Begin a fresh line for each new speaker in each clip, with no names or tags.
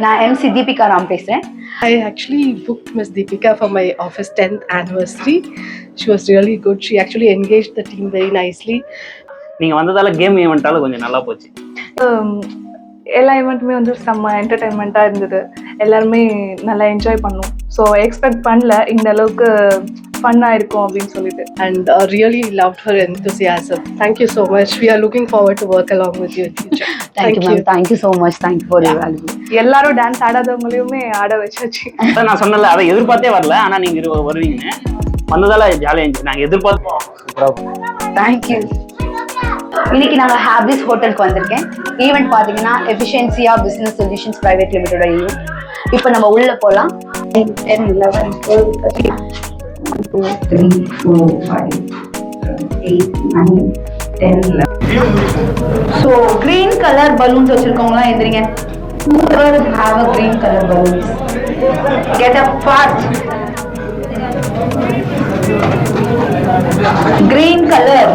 நான் MC Deepika Ram பேசுறேன்.
I actually booked Miss Deepika for my office 10th anniversary. She was really good. She actually engaged the team very nicely.
நீங்க வந்ததால game ஈவென்ட்டால கொஞ்சம் நல்லா போச்சு.
எல்லா ஈவெண்ட்டுமே வந்து செம்ம என்டர்டைன்மெண்ட்டாக இருந்தது. எல்லாருமே நல்லா என்ஜாய் பண்ணோம். ஸோ எக்ஸ்பெக்ட் பண்ணல இந்த அளவுக்கு ஃபன்னாக இருக்கும் அப்படின்னு சொல்லிட்டு.
And really loved her enthusiasm. Thank you so much. We are looking forward to work along with you in future.
Thank you ma'am. Thank you so much. Thank you for your valuable.
எல்லாரும் dance ஆடாதவங்களையுமே ஆட வச்சாச்சு.
நான் சொன்னல அதை எதிர்பார்த்தே வரல, ஆனா நீங்க வருவீங்க. வந்ததால ஜாலியா இருந்துச்சு. நாங்க எதிர்பார்த்தோம்.
Thank you. இன்னைக்கு நாங்க ஹாபிஸ் ஹோட்டலுக்கு வந்திருக்கேன். ஈவெண்ட் பாத்தீங்கன்னா எஃபிஷியன்சியா business solutions private limited event. இப்போ நம்ம உள்ள போலாம். 10 11 12 13 1 2 3 4 5 8 9 10 11. So green color balloons வச்சிருக்கவங்களா எந்திரிங்க. Whoever have a green color balloons, get up fast. Green color.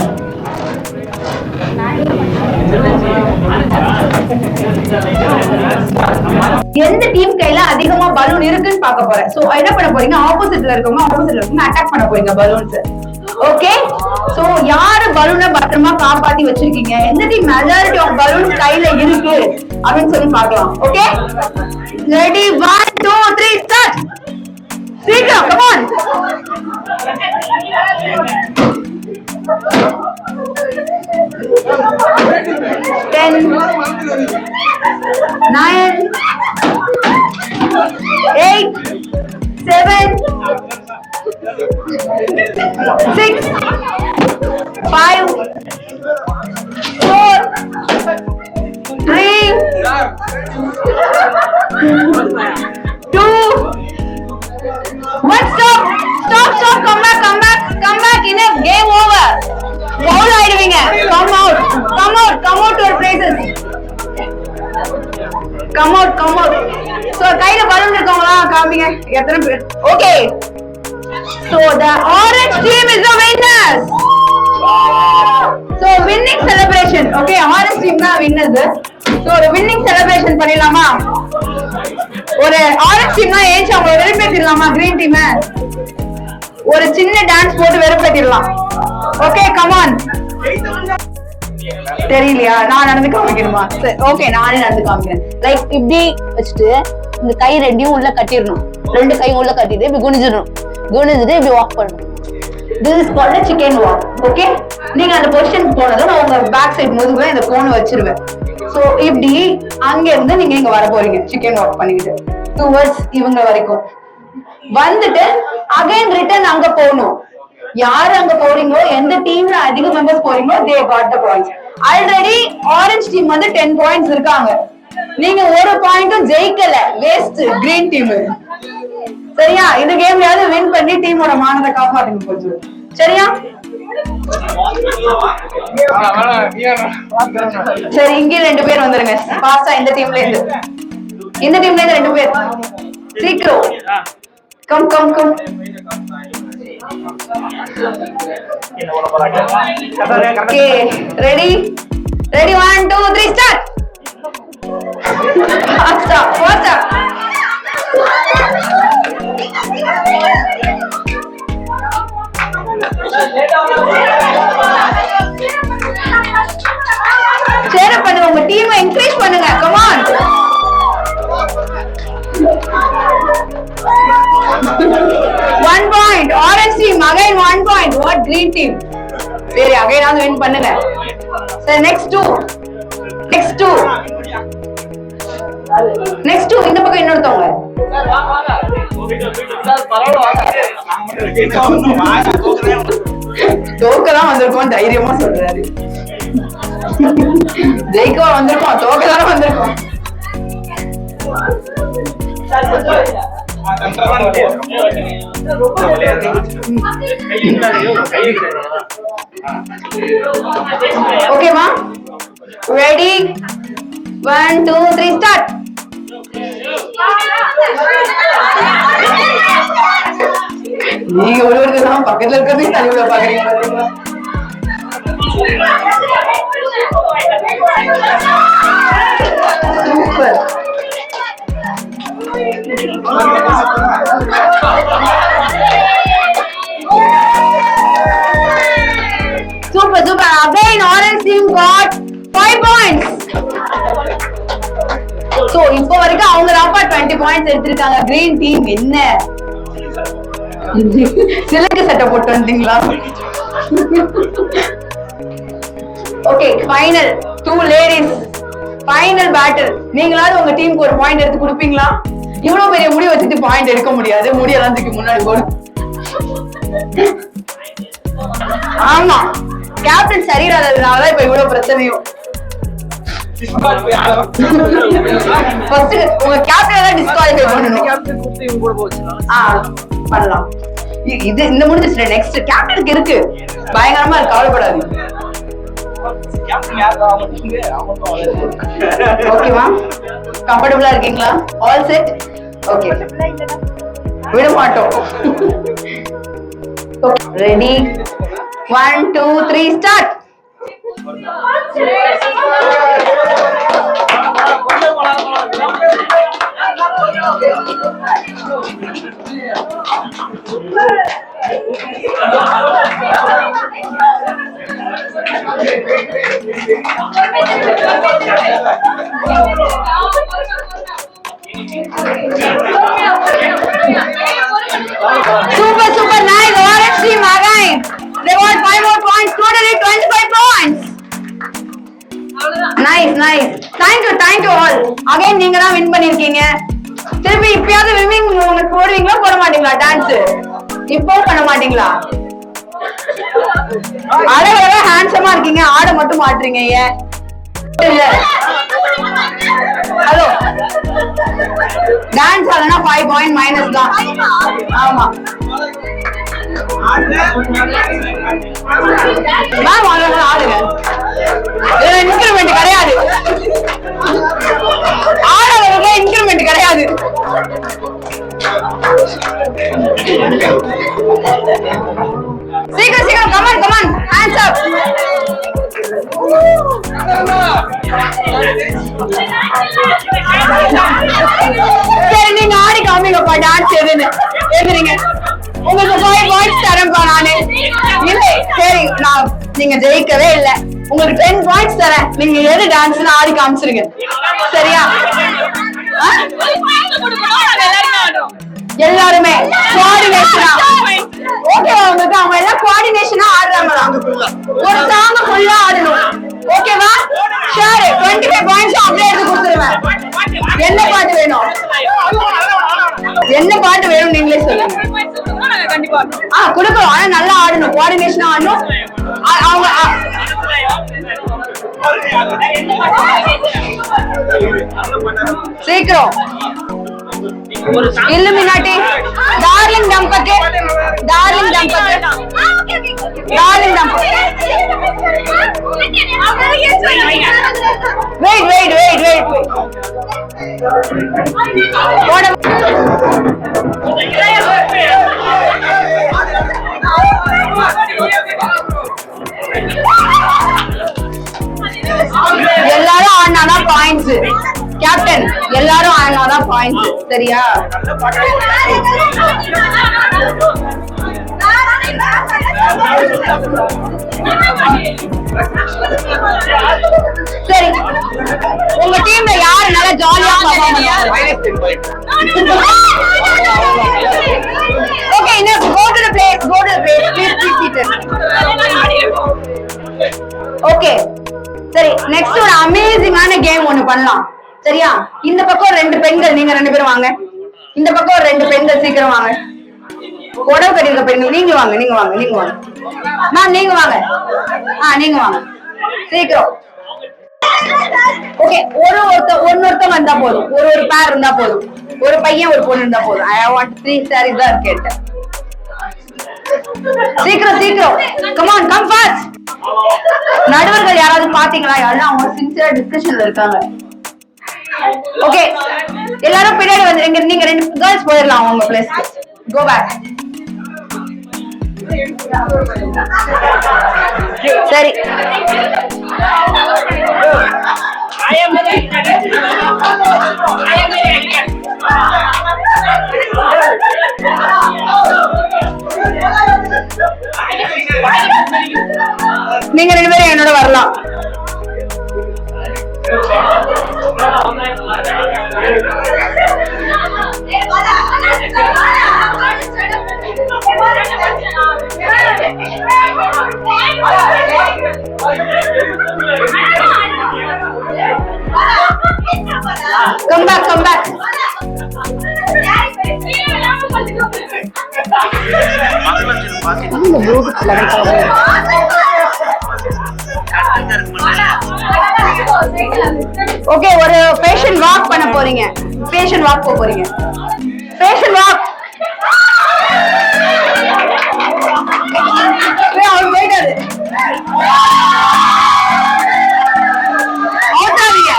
எந்த டீம் கையில அதிகமா பலூன் இருக்குன்னு பார்க்க போறேன். சோ என்ன பண்ண போறீங்க, ஆப்போசிட்ல இருக்கவங்க அட்டாக் பண்ண போறீங்க பலூன்ஸ். ஓகே, சோ யாரு பலூனை பத்திரமா காப்பாத்தி வச்சிருக்கீங்க, எந்த டீம் மெஜாரிட்டி ஆஃப் பலூன்ஸ் கையில இருக்கு அப்படின்னு சொல்லி பார்க்கலாம். Okay, ready 1 2 3 start. சீக்கிரம் come on. 10 9 8 7 6 5 4 3 2 1 stop come back enough, game over. Foul ஆயிடுவீங்க. come out your places. come out. so கையில பலூன் இருக்கவங்களா காமிங்க எத்தனை பேர். okay, so the orange team is the winners. so winning celebration. okay, orange team தான் winners. so the winning celebration பண்ணிடலாமா? ஒரு orange team தான் ஏஞ்சி அவங்க வெறுப்பேத்திடலாமா green team? ஒரு சின்ன டான்ஸ் போட்டு வெறுப்பேத்திடலாம். Okay come on. தெரியலையா, நான் நடந்து காமிக்கணுமா? ஓகே, நானே நடந்து காமிக்கிறேன். லைக் இப்படி வச்சுட்டு இந்த கை ரெண்டையும் உள்ள கட்டிடணும். ரெண்டு கையும் உள்ள கட்டிட்டு இப்படி குனிஞ்சிட்டு இப்படி வாக் பண்ணணும். This is called chicken walk. Okay, நீங்க அந்த பொசிஷனுக்கு போனதும் நான் உங்க பேக் சைடு முதுகுல இந்த கோனை வச்சிருவேன். சோ இப்படி அங்க இருந்து நீங்க இங்க வர போறீங்க சிக்கன் வாக் பண்ணிக்கிட்டு டுவர்ட்ஸ் இவங்க வரைக்கும் வந்துட்டு அகைன் ரிட்டர்ன் அங்க போகணும். யாரு அங்க போறீங்களோ, எந்த டீம்ல அதிக மெம்பர்ஸ் போறீங்களோ they got the points. Already orange team வந்து 10 பாயிண்ட்ஸ் இருக்காங்க. நீங்க ஒரு பாயிண்ட்டும் ஜெயிக்கல, வேஸ்ட் கிரீன் டீம். சரியா, இந்த கேம்லயாவது வின் பண்ணி டீமோட மானத்தை காப்பாத்துங்க போச்சு. சரியா, சரி இங்க 2 பேர் வந்துருங்க பாஸ்டா. இந்த டீம்ல இருந்து 2 பேர் சீக்கிரம் come. Okay, ready 1 2 3 start. Faster. share பண்ணுங்க, உங்க டீமை என்கரேஜ் பண்ணுங்க. come on. 1 point orange team, again 1 point. what green team? சரி again ஆவது win பண்ணுங்க. சரி next two இந்த பக்கம் இன்னொருத்தவங்க. தோக்கதான் வந்திருக்கோம் தைரியமா சொல்றாரு. ஜெயிக்கவா வந்திருக்கோம், தோக்கதான வந்திருக்கோம். ஓகேமா, ரெடி 1 2 3 ஸ்டார்ட். நீங்க ஒருவருதான் பக்கத்துல இருக்கிறதே தலைவில பாக்குறீங்க. Super. Super, super. Again, orange team got 5 points. So, இப்போ வரைக்கும் அவங்க ராப்பா 20 points எடுத்திருக்காங்க. Green team என்ன? சிலக்கு சட்டை போட்டு வந்தீங்களா? Okay, final 2 ladies. Final battle. நீங்களாவது உங்க டீமுக்கு ஒரு பாயிண்ட் எடுத்து கொடுப்பீங்களா? இவ்வளவு பெரிய முடி வச்சுட்டு பாயிண்ட் எடுக்க முடியாது. முடியெல்லாம் தூக்கி முன்னாடி போடும். ஆமா, கேப்டன் சரியில்லாததுனால இப்ப இவ்வளவு பிரச்சனையும். ஃபர்ஸ்ட் உங்க கேப்டன் தான் டிஸ்குவாலிஃபை பண்ணனும். கேப்டன் கூப்பிட்டு இவங்க கூட போச்சு. பண்ணலாம். இது இந்த முடிஞ்சிச்சு. நெக்ஸ்ட் கேப்டனுக்கு இருக்கு. பயங்கரமா இருக்கு, கவலைப்படாதீங்க. ஓகேவா? கம்ஃபர்ட்டபிளா இருக்கீங்களா? All set? ஓகே. விட மாட்டோம். Ready? 1 2 3 start. Super, super nice. Orange team again. They got 5 more points. Totally 25 points. Nice, nice. Thank you all. Again, நீங்க தான் வின் பண்ணிருக்கீங்க. திருப்பி இப்பயாவது விமிங் உங்களுக்கு போடுவீங்களா போட மாட்டீங்களா டான்ஸ்? இப்போ பண்ண மாட்டீங்களா? அழகா ஹேண்ட்ஸமா இருக்கீங்க, ஆட மட்டும் மாட்டீங்க ஏன்? இல்ல. ஹலோ. டான்ஸ் ஆடனா 5 பாயிண்ட் மைனஸ் தான். ஆமா. மேம் ஆடுங்க. இன்கிரிமெண்ட் கிடையாது. ஆடவர்களுக்கு இன்கிரிமெண்ட் கிடையாது. சீக்கிரம் சீக்கிரம் கமான் கமான் ஹேண்ட்ஸ் அப். சரி நீங்க ஆடி காமிங்கப்பா டான்ஸ் எதுன்னு எதுறீங்க. உங்களுக்கு 5 பாயிண்ட்ஸ் தரேன்ப்பா நானு. இல்லை சரி, நான் நீங்க ஜெயிக்கவே இல்லை. உங்களுக்கு 10 பாயிண்ட்ஸ் தரேன். நீங்க எது டான்ஸ்னு ஆடி காமிச்சிருங்க. சரியா? எல்லாருமே கோஆர்டினேஷனா? ஓகேவா உங்களுக்கு? அவங்க எல்லாம் கோஆர்டினேஷனா ஆடுறாங்களா? ஒரு சாங் ஃபுல்லா ஆடணும். ஓகேவா? சரி 25 பாயிண்ட்ஸ் அப்படியே எடுத்து கொடுத்துருவேன். என்ன பாட்டு வேணும்? என்ன பாட்டு வேணும் நீங்களே சொல்லுங்க. கொடுக்கணும். ஆனா நல்லா ஆடணும், கோஆர்டினேஷனா ஆடணும். அவங்க சீக்கிரம். இல்லுமினாட்டி டார்லிங் தம்பதி, டார்லிங் தம்பதி, டார்லிங் தம்பதி. Wait wait wait wait. எல்லாரும் ஆடினாதான் பாயிண்ட்ஸ். கேப்டன் எல்லாரும் ஆடினாதான் பாயிண்ட்ஸ். சரியா? சரி, உங்க டீம்ல யாரு நல்லா ஜாலியா ஓகே, இன்னும் go to the place, go to the place, please keep it. Okay சரி, நெக்ஸ்ட் ஒரு அமேசிங்கான கேம் ஒன்னு பண்ணலாம். சரியா? இந்த பக்கம் 2 பெண்கள், நீங்க 2 பேரும் வாங்க. இந்த பக்கம் ஒரு 2 பெண்கள், சீக்கிரம் வாங்க. உடவு கட்டிருக்க பெண்கள் நீங்க வாங்க, நீங்க வாங்க, நீங்க வாங்க. மேம் நீங்க வாங்க. நீங்க வாங்க சீக்கிரம். ஓகே, ஒன்னொருத்தவங்க இருந்தா போதும். ஒரு பேர் இருந்தா போதும். ஒரு பையன் ஒரு பொண்ணு இருந்தா போதும். ஐ வாண்ட் 3 sarees தான் கேட்டேன். சீக்கிரம் சீக்கிரம். Come on, come fast. நடுவர்கள் யாராவது பாத்தீங்களா? யாரும் அவங்க சின்சியரா டிஸ்கஷன்ல இருக்காங்க. ஓகே, எல்லாரும் பின்னாடி வந்து நீங்க 2 கேர்ள்ஸ் போயிடலாம் உங்க பிளேஸ்க்கு. Go back. சரி, I am ready. நீங்க 2 பேரும் என்னோட வரலாம். Come back, come back. Okay, ஒரு ஃபேஷன் வாக் பண்ண போறீங்க. ஃபேஷன் வாக் போறீங்க. Fashion walk. அவர் போயிட்டாரு. அவுட்டாதீங்க.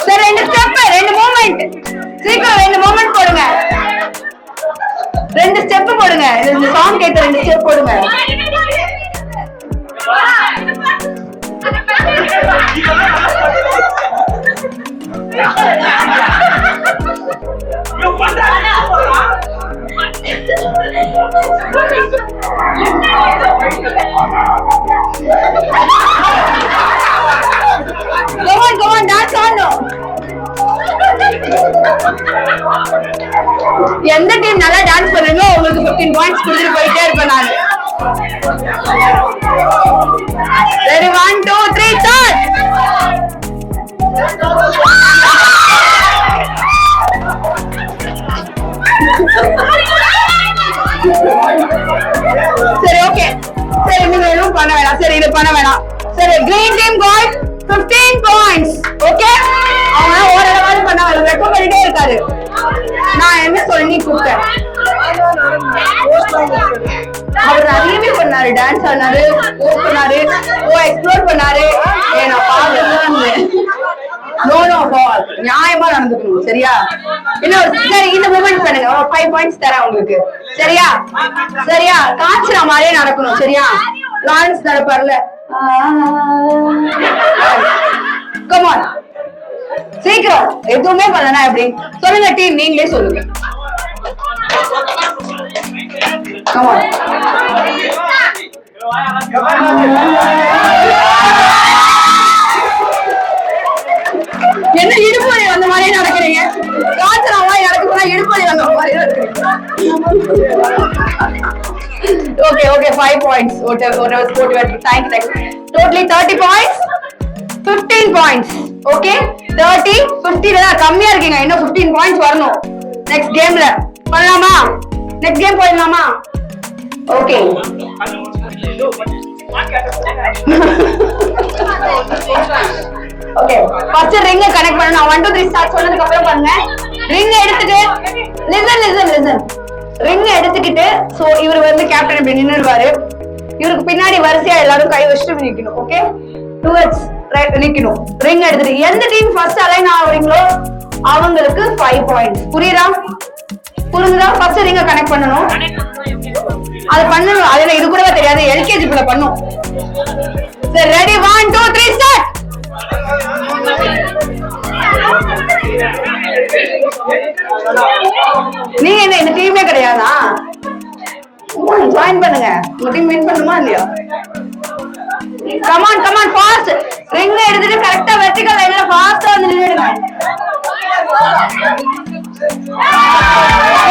சரி, 2 ஸ்டெப், 2 மூவ்மெண்ட். சீக்கிரம் 2 மூவ்மெண்ட் போடுங்க. 2 ஸ்டெப் போடுங்க. இந்த சாங் கேட்க 2 ஸ்டெப் போடுங்க. Come on, dance on. எந்த டீம் நல்லா டான்ஸ் பண்ணுங்க உங்களுக்கு 15 பாயிண்ட்ஸ் கொடுத்துட்டு போயிட்டே இருப்பேன் நான். Ready, 1 2 3 start. சரி, ஓகே. சரி, நீங்க எதுவும் பண்ண வேணாம். சரி, இது பண்ண வேணாம். சரி, green team got 15 points. Okay, அவங்க ஓரளவு பண்ண வேணாம். ரெக்கார்ட் பண்ணிட்டே இருக்காரு. நான் என்ன சொல்லி கூப்பிட்டேன். அவர் நிறையவே பண்ணாரு. டான்ஸ் ஆனாரு, பண்ணாரு, எக்ஸ்ப்ளோர் பண்ணாரு. நான் பாருங்க, நியாயமா நடந்துக்கணும். சரியா? சரி, இந்த மூமெண்ட் பண்ணுங்க. 5 பாயிண்ட்ஸ் தரேன் உங்களுக்கு. சரியா? சரியா? காய்ச்சற மாதிரியே நடக்கணும். சரியா? டான்ஸ் நடப்பார்ல. Come on, சீக்கிரம். எதுவுமே பண்ணனா எப்படி சொல்லுங்க டீம், நீங்களே சொல்லுங்க. Come on. என்ன இடுப்பொலி வந்த மாதிரியே நடக்கிறீங்க? காய்ச்சலாமா நடக்குதுன்னா இடுப்பொலி வந்த மாதிரி நடக்கிறீங்க. Okay, okay, 5 points. Whatever sport you are thank you. Totally 30 points. 15 points. Okay, 30 50 ல கம்மியா இருக்கீங்க. இன்னும் 15 points வரணும். நெக்ஸ்ட் கேம்ல பண்ணலாமா? நெக்ஸ்ட் கேம் போயிடலாமா? ஓகே. ஓகே, ஃபர்ஸ்ட் ரிங்க கனெக்ட் பண்ணனும். 1 2 3 ஸ்டார்ட் சொன்னதுக்கு அப்புறம் பண்ணுங்க. ரிங்க எடுத்துட்டு லிசன். ரிங்க எடுத்துக்கிட்டு சோ இவர் வந்து கேப்டன் இப்படி நின்னுடுவாரு. இவருக்கு பின்னாடி வரிசையா எல்லாரும் கை வச்சுட்டு நிக்கணும். ஓகே, டுவர்ட்ஸ் ரைட் நிக்கணும். ரிங் எடுத்துட்டு எந்த டீம் ஃபர்ஸ்ட் அலைன் ஆவறீங்களோ அவங்களுக்கு 5 பாயிண்ட்ஸ். புரியுதா? ஃபர்ஸ்ட் ரிங்க கனெக்ட் பண்ணனும். அது பண்ணனும். அதுல இது கூடவே தெரியாது. எல்கேஜி குள்ள பண்ணும். சரி, ரெடி, 1 2 3 ஸ்டார்ட். நீங்க என்ன இந்த டீமே கிடையாதா? ஜாயின் பண்ணுங்க. உங்க டீம் வின் பண்ணுமா இல்லையா? Come on come on, fast. ரிங் எடுத்துட்டு கரெக்ட்டா வெர்டிகல் லைன்ல ஃபாஸ்டா வந்து நின்னுடுங்க.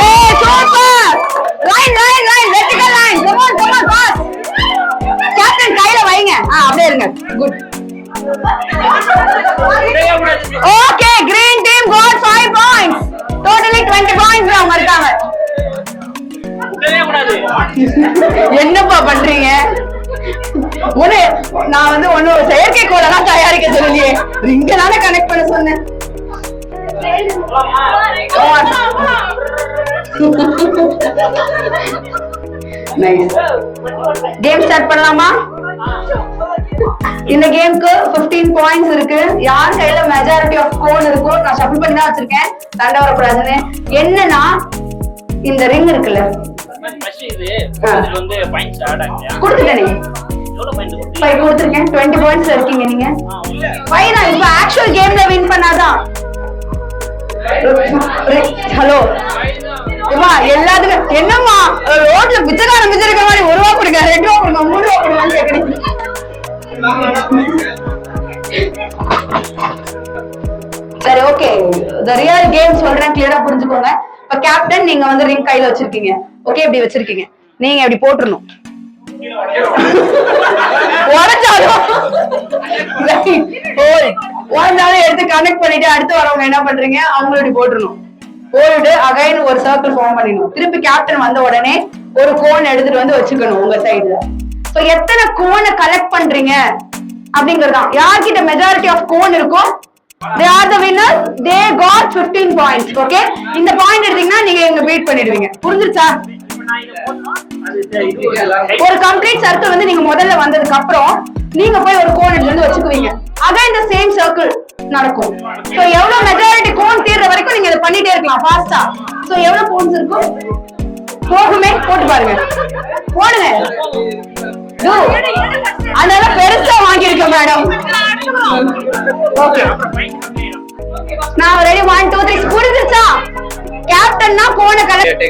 ஏய், super. Line vertical line. Come on fast. Captain கையில வைங்க. அப்படியே இருங்க. Good. Okay, green team got 5 points. Totally 20 points அவங்க இருக்காங்க. என்னப்பா பண்றீங்க? நான் வந்து ஒண்ணு செயற்கை கோளெல்லாம் தயாரிக்க சொல்லலையே. ரிங்க தானே கனெக்ட் பண்ண சொன்னேன். கேம் ஸ்டார்ட் பண்ணலாமா? இந்த கேமுக்கு 15 பாயிண்ட்ஸ் இருக்கு. யார் கையில மெஜாரிட்டி ஆஃப் ஸ்கோர் இருக்கோ நான் ஷஃபிள் பண்ணி தான் வச்சிருக்கேன். சண்டை வரக்கூடாதுன்னு. என்னன்னா இந்த ரிங் இருக்குல்ல, கொடுத்துட்டேன். நீங்க 5 கொடுத்துருக்கேன். 20 பாயிண்ட்ஸ் இருக்கீங்க நீங்க. 5 தான். இப்ப ஆக்சுவல் கேம்ல வின் பண்ணாதான் ஹலோ எல்லாத்துக்கும் என்னம்மா ரோட்ல பிச்சைக்காரன் பிச்சைக்கிற மாதிரி 1 ரூபா கொடுங்க 2 ரூபா கொடுங்க 3 ரூபா கொடுங்கன்னு கேக்குறீங்க. சரி ஓகே தி ரியல் கேம் சொல்றேன் கிளியரா புரிஞ்சுக்கோங்க. இப்ப கேப்டன் நீங்க வந்து ரிங் கையில வச்சிருக்கீங்க. ஓகே இப்படி வச்சிருக்கீங்க. நீங்க இப்படி போட்டுறணும். உடைச்சாலும் எடுத்து கனெக்ட் பண்ணிட்டு அடுத்து வரவங்க என்ன பண்றீங்க அவங்களும் இப்படி போட்டுறணும். போட்டு அகைன் ஒரு சர்க்கிள் ஃபார்ம் பண்ணிடணும். திருப்பி கேப்டன் வந்த உடனே ஒரு கோன் எடுத்துட்டு வந்து வச்சுக்கணும் உங்க சைடுல. சோ எத்தனை கோனை கலெக்ட் பண்றீங்க அப்படிங்கறதுதான். யார்கிட்ட மெஜாரிட்டி ஆஃப் கோன் இருக்கோ they are the winners, they got 15 points. Okay இந்த பாயிண்ட் எடுத்தீங்கன்னா நீங்க எங்க பீட் பண்ணிடுவீங்க. புரிஞ்சுச்சா? ஒரு கம்ப்ளீட் சர்க்கிள் வந்து நீங்க முதல்ல வந்ததுக்கு அப்புறம் நீங்க போய் ஒரு கோன் எடுத்து வந்து வச்சுக்குவீங்க. அகைன் இந்த சேம் சர்க்கிள் நடக்கும். சோ எவ்வளவு மெஜாரிட்டி கோன் தீர்ற வரைக்கும் நீங்க இத பண்ணிட்டே இருக்கலாம் ஃபாஸ்டா. சோ எவ்வளவு கோன்ஸ் இருக்கும் போகுமே போட்டு பாருங்க. போடுங்க. அதனால பெருசா வாங்கியிருக்கேன் மேடம். ஓகே நான் ரெடி 1 2 3 புரிஞ்சுச்சா? கேப்டன்னா கோனை கலெக்ட்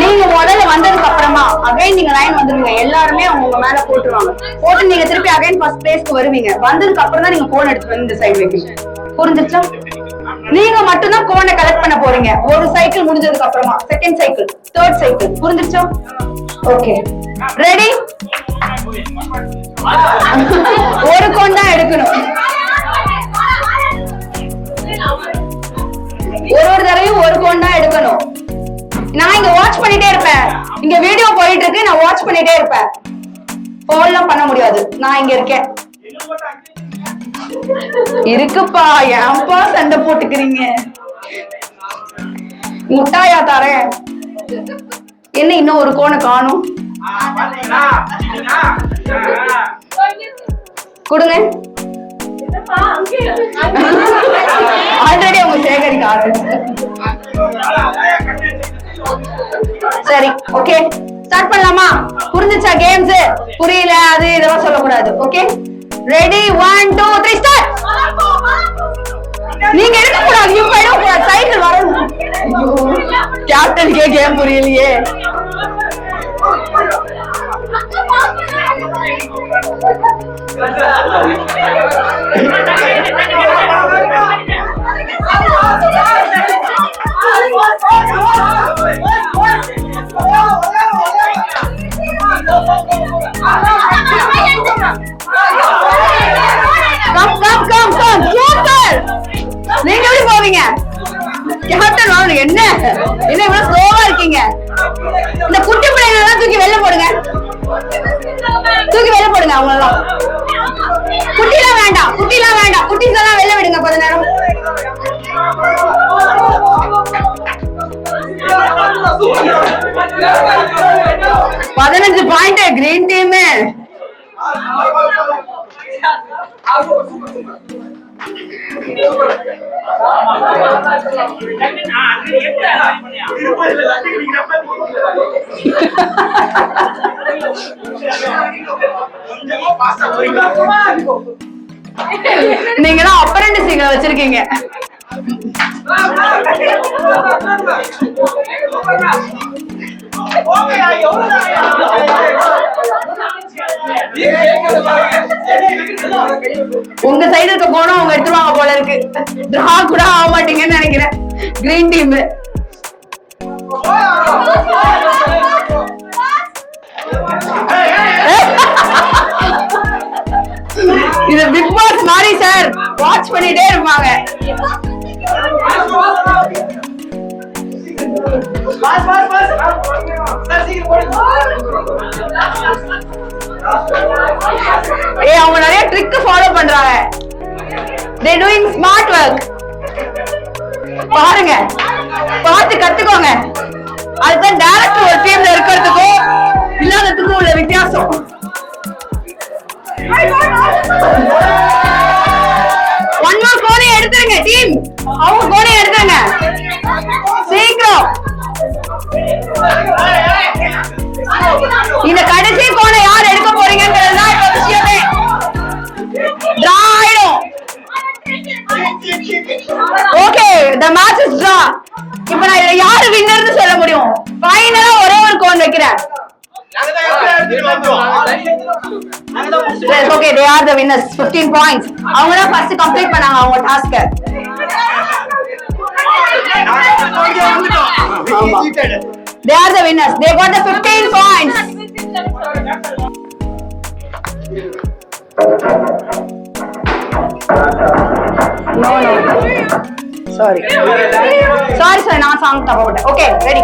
நீங்க முதல்ல வந்ததுக்கு அப்புறமா அகைன் நீங்க லைன் வந்துருவீங்க. எல்லாருமே அவங்க மேல போட்டுருவாங்க. போட்டு நீங்க திருப்பி அகைன் ஃபர்ஸ்ட் பிளேஸ்க்கு வருவீங்க. வந்ததுக்கு அப்புறம் தான் நீங்க கோன் எடுத்து வந்து இந்த சைடு வைப்பீங்க. புரிஞ்சுச்சா? நீங்க மட்டும் தான் கோனை கலெக்ட் பண்ண போறீங்க. ஒரு சைக்கிள் முடிஞ்சதுக்கு அப்புறமா செகண்ட் சைக்கிள் தேர்ட் சைக்கிள். புரிஞ்சுச்சா? Okay ready? ஒரு கோன் தான் எடுக்கணும். ஒரு தடவையும் ஒரு கோன் தான் எடுக்கணும். நான் இங்க வாட்ச் பண்ணிட்டே இருப்பேன். இங்க வீடியோ போயிட்டு இருக்கு. நான் வாட்ச் பண்ணிட்டே இருப்பேன். ஃபோன்லாம் பண்ண முடியாது. நான் இங்க இருக்கேன். இருக்குப்பா ஏன்பா சண்டை போட்டுக்கிறீங்க? முட்டாயா தரேன். என்ன இன்னும் ஒரு கோனை காணும்? கொடுங்க. ஆல்ரெடி அவங்க சேகரிக்க ஆரம்பிச்சு. சரி ஓகே ஸ்டார்ட் பண்ணலாமா? புரிஞ்சுச்சா கேம்ஸ்? புரியல அது இதெல்லாம் சொல்லக்கூடாது. Okay ready 1 2 3 start. நீங்க எடுக்க கூடாது. நீங்க எடுக்க கூடாது. சைக்கிள் வரணும். கேப்டன் கேம் புரியலையே. நீங்க எப்படி போவீங்க? கேப்டன் வாங்க. என்ன என்ன இவ்வளவு ஸ்லோவா இருக்கீங்க? இந்த குட்டி பிள்ளைங்க எல்லாம் தூக்கி வெளில போடுங்க. தூக்கி வெளில போடுங்க. அவங்க எல்லாம் குட்டிலாம் வேண்டாம். குட்டிலாம் வேண்டாம். குட்டிஸ் எல்லாம் வெளில விடுங்க கொஞ்ச நேரம். Point green team. நீங்க தான் அப்பரண்டிஸ் வச்சிருக்கீங்க. உங்க சைடு இருக்க போனா அவங்க எடுத்துருவாங்க போல இருக்கு. டிரா கூட ஆக மாட்டீங்கன்னு நினைக்கிறேன் கிரீன் டீம். இது பிக் பாஸ் மாதிரி சார். வாட்ச் பண்ணிட்டே இருப்பாங்க. அவங்க நிறைய ட்ரிக் ஃபாலோ பண்றாங்க. they doing smart work. பாருங்க பார்த்து கத்துக்கோங்க. அதுதான் டைரக்ட் ஒரு டீம்ல இருக்கிறதுக்கும் இல்லாததுக்கும் உள்ள வித்தியாசம். ஒன் மோர் கோனை எடுத்துருங்க டீம். அவங்க கோனை எடுத்துருங்க சீக்கிரம். இந்த கடைசி கோனை யார் எடுக்க போறீங்கன்றது தான் இப்ப விஷயமே. டிரா ஆயிடும். ஓகே த ஃபைனலா ஒரே ஒரு கோன் வைக்கிறேன். Okay, they are the winners. 15 points. அவங்க தான் ஃபர்ஸ்ட் கம்ப்ளீட் பண்ணாங்க அவங்க task. They are the winners. They got the 15 points. No. Sorry, நான் சாங் தப்பா போட்டேன். Okay, ready.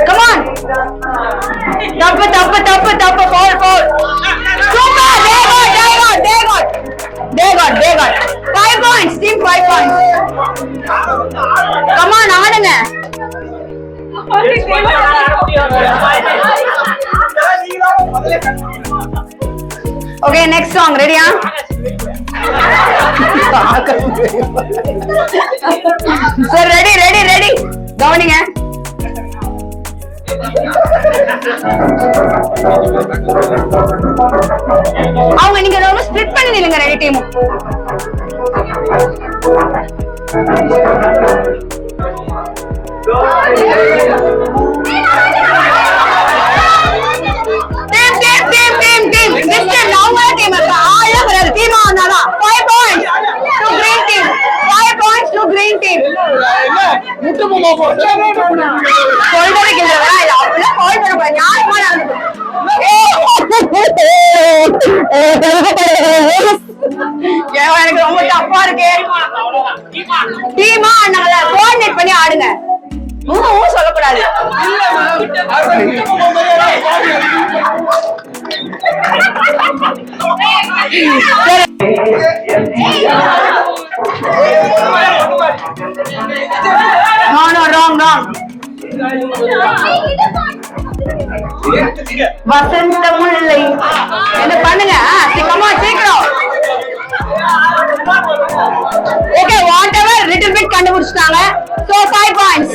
Come on. தப்பு. Fall. Super. They got. 5 points. Team 5 points. Come on, ஆடுங்க. Okay, next song. Ready? So ready. கவனிங்க. அவங்க நீங்க ரொம்ப split பண்ணி நில்லுங்க ரெண்டு டீமும். எனக்கு ரொம்ப தப்பா இருக்கு. டீமா நாங்கள கோஆர்டினேட் பண்ணி ஆடுங்க. சொல்லக்கூடாது. No, wrong. வசந்த முல்லை என்ன பண்ணுங்க சீக்கிரம். Okay, what ever little bit கண்டுபிடிச்சிட்டாங்க. So 5 points.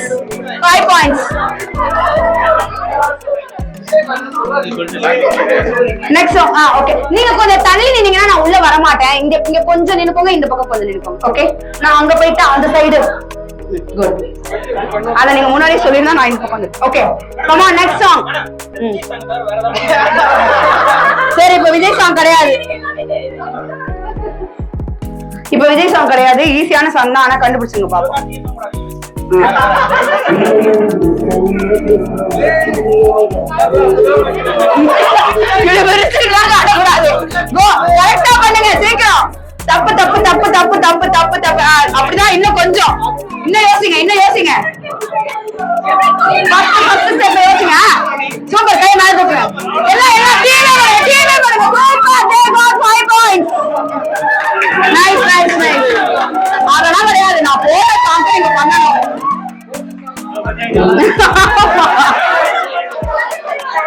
Next song. Okay, நீங்க கொஞ்சம் தள்ளி நின்னீங்கன்னா நான் உள்ள வர மாட்டேன். இங்க கொஞ்சம் நின்னுக்கோங்க, இந்த பக்கம் கொஞ்சம் நின்னுக்கோங்க. ஓகே, நான் அங்க போயிட்டு அந்த சைடு. குட். அத நீங்க முன்னாடி சொல்லிருந்தா நான் இந்த பக்கம். Okay, come on, next song. சரி, இப்ப விஜய் சாங் கிடையாது. ஈஸியான சாங் தான், ஆனா கண்டுபிடிச்சுங்க பாப்போம். பண்ணுங்க சீக்கிரம். தப்பு. அப்படிதான். இன்னும் கொஞ்சம். இன்னும் யோசிங்க. யோசிங்க. சூப்பர். கை மேல தூக்குங்க. எல்லாம் டீமே பண்ணுங்க. Super. They got 5 points. Nice. அதெல்லாம் கிடையாது. நான் போற சாங் நீங்க பண்ணணும்.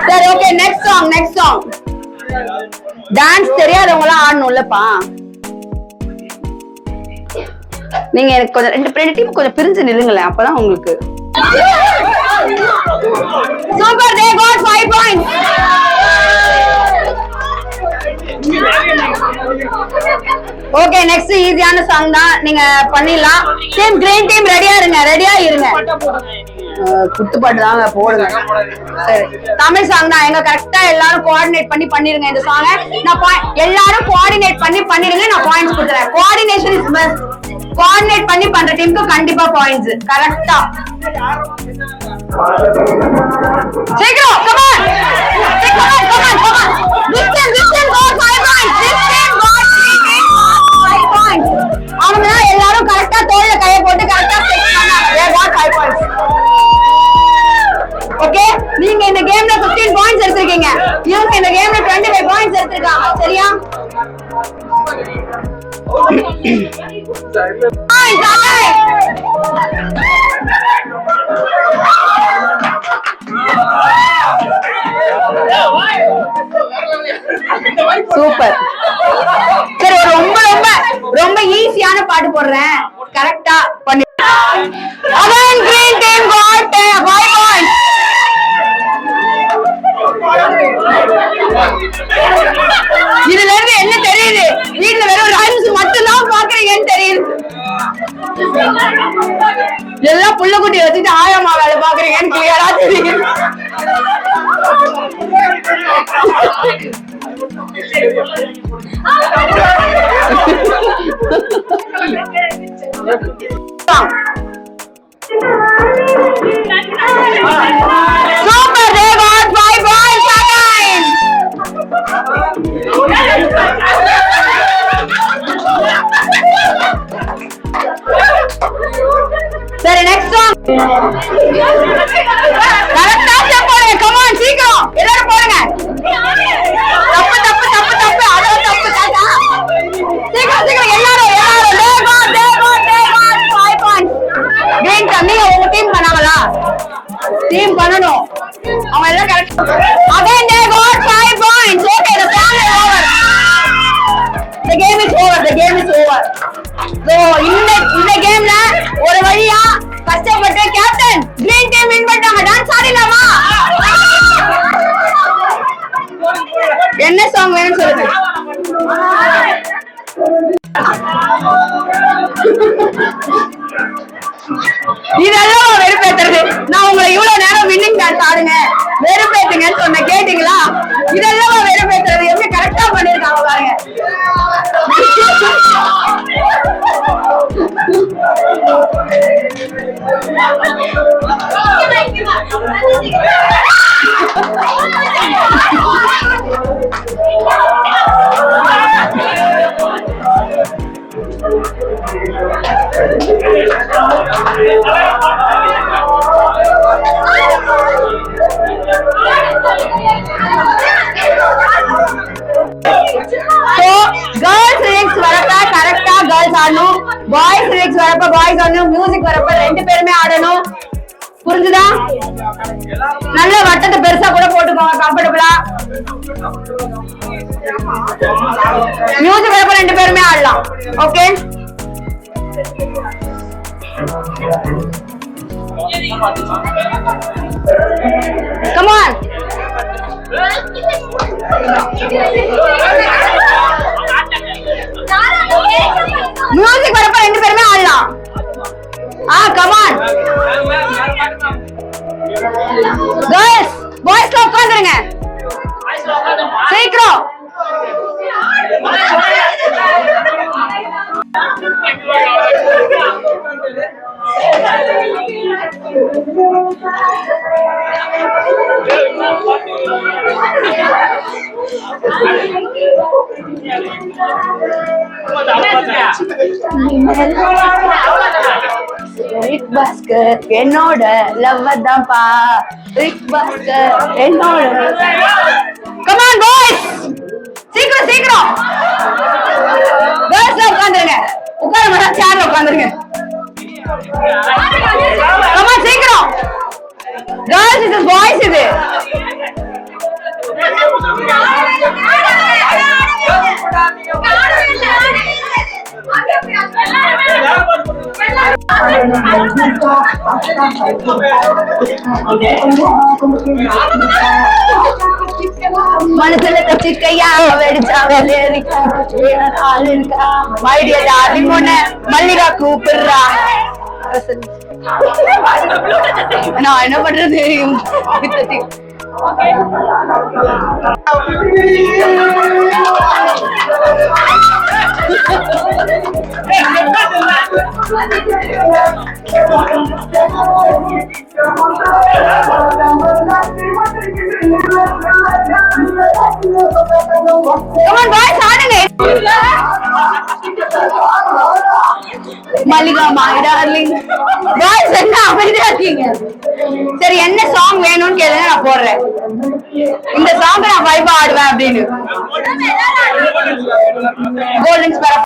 சரி, ஓகே, நெக்ஸ்ட் சாங். டான்ஸ் தெரியாதவங்க எல்லாம் ஆடணும்லப்பா. நீங்க எனக்கு கொஞ்சம் ரெண்டு டீம் கொஞ்சம் பிரிஞ்சு நில்லுங்களேன், அப்பதான் உங்களுக்கு. Super. They got 5 points. Okay, next ஈஸியான சாங் தான், நீங்க பண்ணிடலாம். டீம் கிரீன் டீம் ரெடியா இருங்க. குத்துப்பாட்டு தாங்க போடுங்க. சரி, தமிழ் சாங் தான். எங்க கரெக்டா எல்லாரும் கோஆர்டினேட் பண்ணி பண்ணிருங்க இந்த சாங். எல்லாரும் கோஆர்டினேட் பண்ணி பண்ணிருங்க. நான் பாயிண்ட்ஸ் கொடுத்துறேன். Coordination is best. கோஆர்டினேட் பண்ணி பண்ற டீமுக்கு கண்டிப்பா பாயிண்ட்ஸ். கரெக்டா சீக்கிரம். Come on. Listen, go 5 points. அவங்க எல்லாரும் கரெக்டா தோள்ல கையை போட்டு கரெக்டா செட் பண்ணாங்க. They got 5 points. ஓகே, நீங்க இந்த கேம்ல 15 பாயிண்ட்ஸ் எடுத்துருக்கீங்க. இவங்க இந்த கேம்ல 25 பாயிண்ட்ஸ் எடுத்துருக்காங்க. சரியா? சூப்பர். சரி, ரொம்ப ஈஸியான பாட்டு போடுறேன். கரெக்டா பண்ணி. Again green team got 5 points. இதுல இருந்து என்ன தெரியுது? வீட்டுல வெறும் ரைம்ஸ் மட்டும் தான் பாக்குறீங்கன்னு தெரியுது. எல்லாம் புள்ள குட்டி வச்சுட்டு ஆயமா வேலை பாக்குறீங்க. எனக்கு கிளியரா தெரியும். Super, they got 5 points again. சரி, next song. கரெக்டா ஸ்டெப் போடுங்க. come on, சீக்கிரம் எல்லாரும் போடுங்க. தப்பு தப்பு தப்பு தப்பு, அது தப்பு தாத்தா. சீக்கிரம் சீக்கிரம் எல்லாரும் they got 5 points. green team, நீங்க உங்க டீம் பண்ணாங்களா? டீம் பண்ணனும். அவங்க எல்லாம் correct. again they got 5 points. okay, the song is over. the game is over. so இந்த கேம்ல ஒரு வழியா கஷ்டப்பட்டு கேப்டன் கிரீன் டீம் வின் பண்ணிட்டாங்க. டான்ஸ் ஆடிடலாமா? என்ன சாங் வேணும்னு சொல்லுங்க. இதெல்லாம் வெறுப்பேத்துறது. நான் உங்களை இவ்வளவு நேரம் வின்னிங் டான்ஸ் ஆடுங்க வெறுப்பேத்துங்கன்னு சொன்ன கேட்டீங்களா? இதெல்லாம் வெறுப்பேத்துறது. எப்படி கரெக்டா பண்ணிருக்காங்க பாருங்க. गर्ल्स लिरिक्स வரப்ப கரெக்ட்டா गर्ल्स ஆடணும். பாய்ஸ் லிரிக்ஸ் வரப்ப பாய்ஸ் ஆடணும். மியூசிக் வரப்ப ரெண்டு பேருமே ஆடணும். புரிஞ்சுதா? நல்ல வட்டத்தை பெருசா கூட போட்டுக்கோங்க கம்ஃபர்ட்டபிளா. மியூசிக் வரப்ப ரெண்டு பேருமே ஆடலாம். Okay, come on. மியூசிக் வரப்ப ரெண்டு பேருமே ஆடலாம். come on. girls, boys உட்காந்துருங்க சீக்கிரம். ரிக் பாஸ்கர் என்னோட லவ் தான்ப்பா. ரிக் பாஸ்கர் என்னோட. come on boys, சீக்கிரம் சீக்கிரம். girls உட்காந்துருங்க. உட்கார மாட்டா சேர்ல உட்காந்துருங்க. come on சீக்கிரம். girls இது boys இது. மனசுல கச்சிக்கையா வெடிச்சாங்க மல்லிகா கூப்பிடுறா. நான் என்ன பண்றது? Mallika my darling. பாய்ஸ் என்ன அமைதியா இருக்கீங்க? சரி, என்ன சாங் வேணும்னு கேளுங்க, நான் போடுறேன். இந்த சாங் நான் வைபா ஆடுவேன் அப்படின்னு. Golden spare